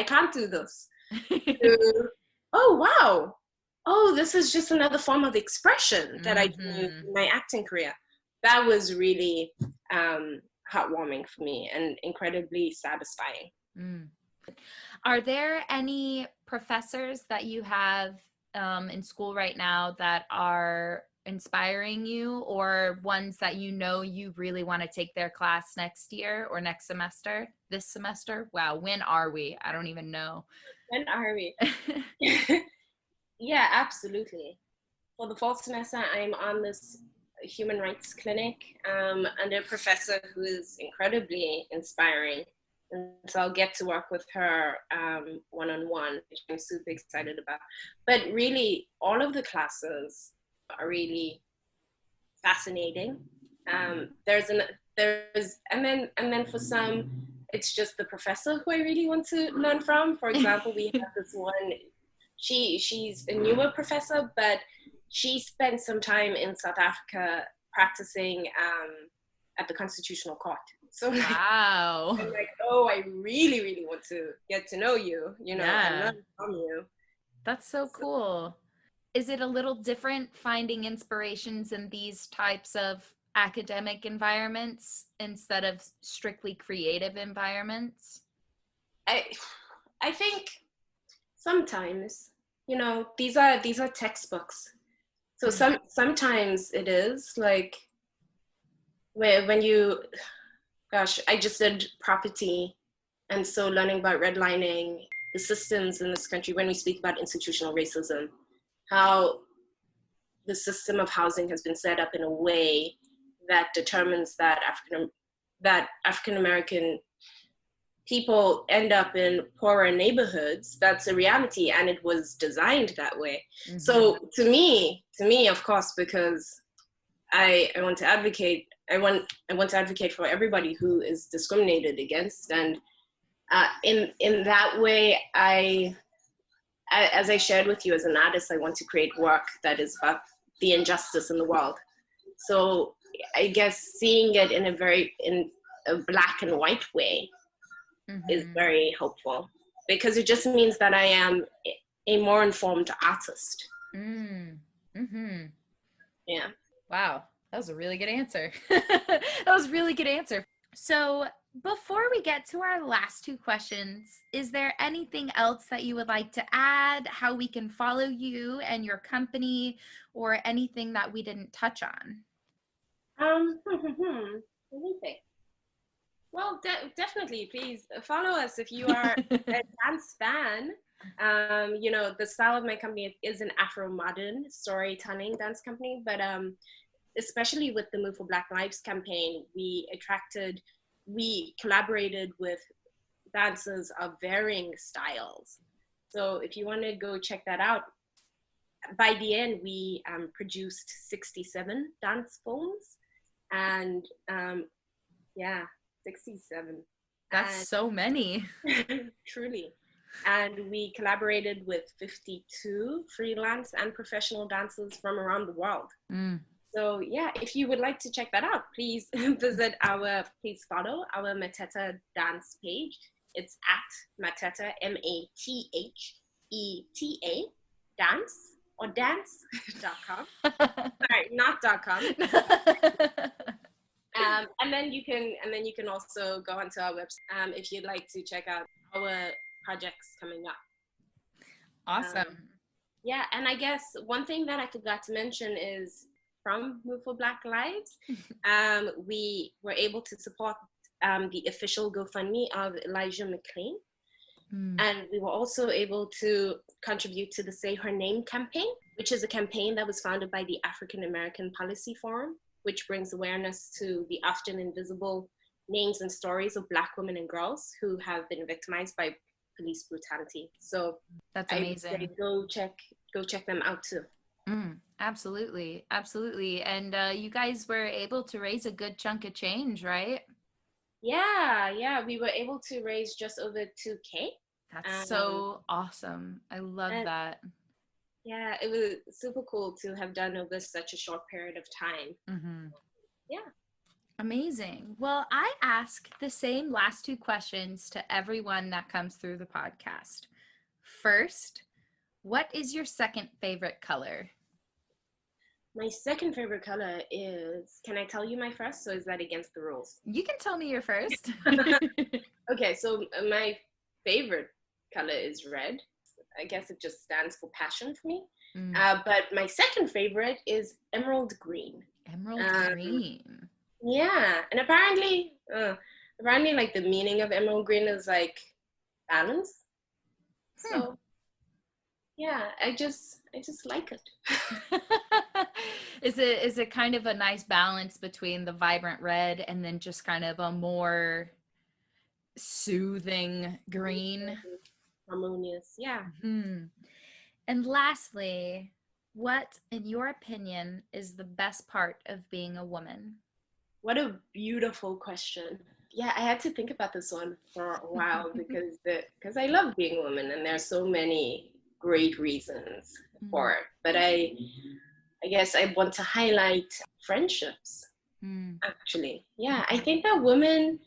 can't do this, to, oh wow, oh, this is just another form of expression that I can use in my acting career. That was really heartwarming for me and incredibly satisfying. Mm. Are there any professors that you have in school right now that are inspiring you, or ones that you know you really want to take their class next year or next semester, this semester? Wow, when are we? I don't even know. When are we? Yeah, absolutely. For the fall semester, I'm on this human rights clinic under a professor who is incredibly inspiring. And so I'll get to work with her one-on-one, which I'm super excited about. But really, all of the classes are really fascinating. And then for some, it's just the professor who I really want to learn from. For example, we have this one. She's a newer professor, but she spent some time in South Africa practicing at the Constitutional Court. So like, wow. I'm like, oh, I really, really want to get to know you, you know, and Yeah. learn from you. That's so cool. Is it a little different finding inspirations in these types of academic environments instead of strictly creative environments? I I think sometimes, you know, these are textbooks. So sometimes it is like when you, gosh, I just did property, and so learning about redlining, the systems in this country, when we speak about institutional racism, how the system of housing has been set up in a way that determines that African American people end up in poorer neighborhoods. That's a reality, and it was designed that way. Mm-hmm. So to me, of course, because I want to advocate. I want to advocate for everybody who is discriminated against, and in that way, as I shared with you, as an artist, I want to create work that is about the injustice in the world. So I guess seeing it in a black and white way is very helpful, because it just means that I am a more informed artist. Yeah. Wow, that was a really good answer. That was a really good answer. So before we get to our last two questions, is there anything else that you would like to add, how we can follow you and your company, or anything that we didn't touch on? Let me think. Well, definitely, please follow us if you are a dance fan. You know, the style of my company is an Afro-modern storytelling dance company, but especially with the Move for Black Lives campaign, we collaborated with dancers of varying styles. So if you want to go check that out, by the end, we produced 67 dance films, and yeah, 67. That's so many. Truly. And we collaborated with 52 freelance and professional dancers from around the world. So yeah, if you would like to check that out, please please follow our MATHETA Dance page. It's at MATHETA, MATHETA Dance, or dance.com. Sorry, not .com. And then you can also go onto our website if you'd like to check out our projects coming up. Awesome. Yeah, and I guess one thing that I forgot to mention is, from Move for Black Lives, we were able to support the official GoFundMe of Elijah McClain. And we were also able to contribute to the Say Her Name campaign, which is a campaign that was founded by the African American Policy Forum, which brings awareness to the often invisible names and stories of Black women and girls who have been victimized by police brutality. So that's amazing. I would say go check them out too. Absolutely. And you guys were able to raise a good chunk of change, right? Yeah, we were able to raise just over 2K. That's so awesome. I love that. Yeah, it was super cool to have done over such a short period of time. Yeah. Amazing. Well, I ask the same last two questions to everyone that comes through the podcast. First, what is your second favorite color? My second favorite color is, can I tell you my first, or is that against the rules? You can tell me your first. Okay, so my favorite color is red. I guess it just stands for passion for me. But my second favorite is emerald green. Emerald green. Yeah, and apparently like the meaning of emerald green is like balance. So yeah, I just like it. Is it kind of a nice balance between the vibrant red and then just kind of a more soothing green? Harmonious, yeah. And lastly, what, in your opinion, is the best part of being a woman? What a beautiful question. Yeah, I had to think about this one for a while because I love being a woman, and there's so many great reasons for it. But I guess I want to highlight friendships. actually. Yeah, I think that women,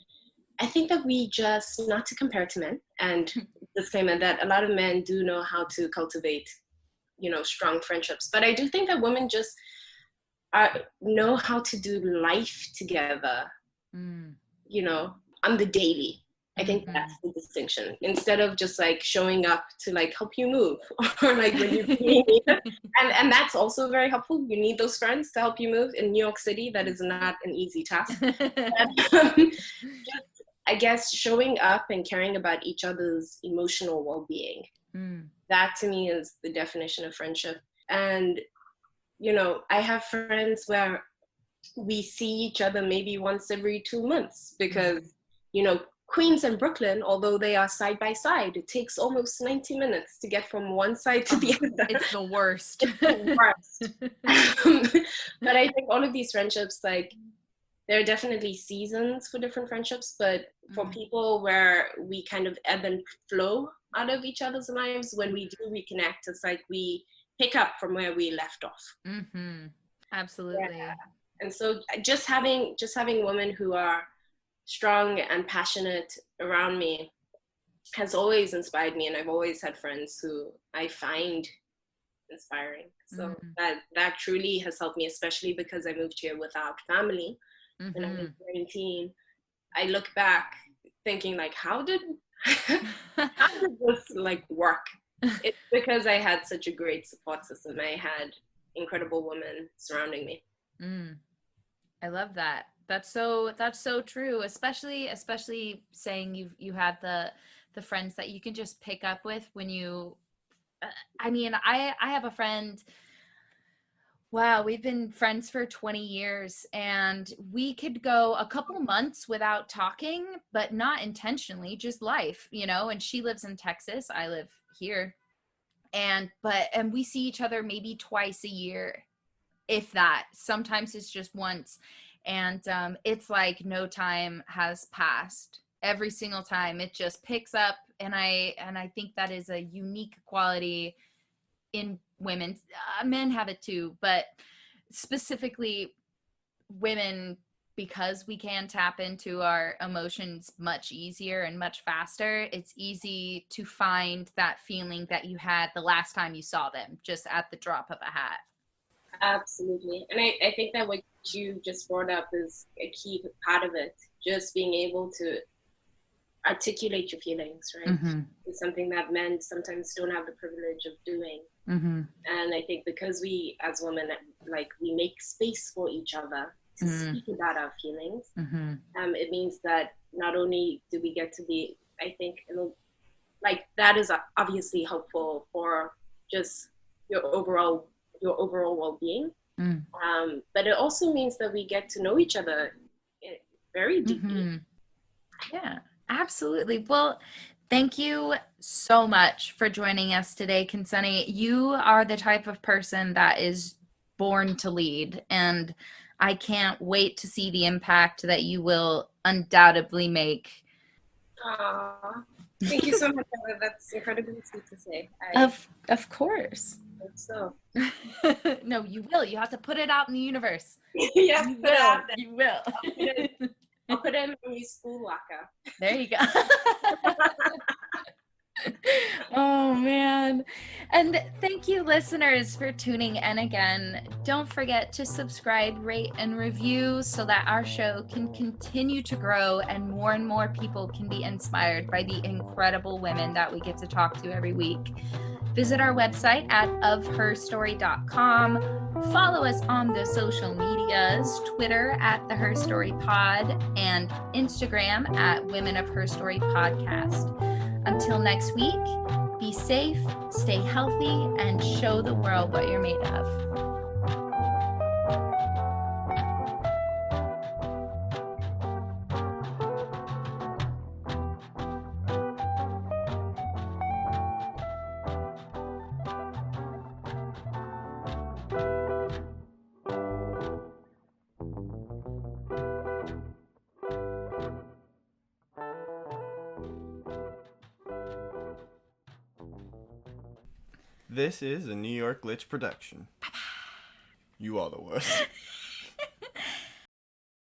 I think that we just, not to compare to men, and disclaimer that a lot of men do know how to cultivate, strong friendships. But I do think that women just know how to do life together, on the daily. I think that's the distinction. Instead of just like showing up to like help you move, or like when you're being, and that's also very helpful. You need those friends to help you move. In New York City, that is not an easy task. But, just, I guess, showing up and caring about each other's emotional well-being. That to me is the definition of friendship. And I have friends where we see each other maybe once every 2 months because Queens and Brooklyn, although they are side by side, it takes almost 90 minutes to get from one side to the other. It's the worst. It's the worst. But I think all of these friendships, like, there are definitely seasons for different friendships, but for people where we kind of ebb and flow out of each other's lives, when we do reconnect, it's like we pick up from where we left off. Absolutely. Yeah. And so just having women who are strong and passionate around me has always inspired me, and I've always had friends who I find inspiring. So that truly has helped me, especially because I moved here without family when I was 19. I look back thinking like, how did this like work? It's because I had such a great support system. I had incredible women surrounding me. I love that. That's so true. Especially saying you had the friends that you can just pick up with when you. I mean, I have a friend. Wow, we've been friends for 20 years, and we could go a couple months without talking, but not intentionally, just life, and she lives in Texas. I live here. And we see each other maybe twice a year, if that. Sometimes it's just once. And it's like no time has passed. Every single time it just picks up. And I think that is a unique quality in women. Men have it too, but specifically women, because we can tap into our emotions much easier and much faster. It's easy to find that feeling that you had the last time you saw them, just at the drop of a hat. Absolutely. And I think that what you just brought up is a key part of it. Just being able to articulate your feelings, right? It's something that men sometimes don't have the privilege of doing. And I think because we as women, like, we make space for each other to speak about our feelings, it means that not only do we get to be, I think, like, that is obviously helpful for just your overall well-being, but it also means that we get to know each other very deeply. Yeah, absolutely. Well, thank you so much for joining us today, Khensani. You are the type of person that is born to lead, and I can't wait to see the impact that you will undoubtedly make. Aww. Thank you so much, Ella. That's incredibly sweet to say. Of course. Hope so. No, you will. You have to put it out in the universe. Yes, you will. You will. I'll put it in my school locker. There you go. Oh, man. And thank you, listeners, for tuning in again. Don't forget to subscribe, rate, and review so that our show can continue to grow and more people can be inspired by the incredible women that we get to talk to every week. Visit our website at ofherstory.com. Follow us on the social medias, Twitter at the Her Story Pod, and Instagram at Women of Her Story Podcast. Until next week, be safe, stay healthy, and show the world what you're made of. This is a New York Glitch production. You are the worst.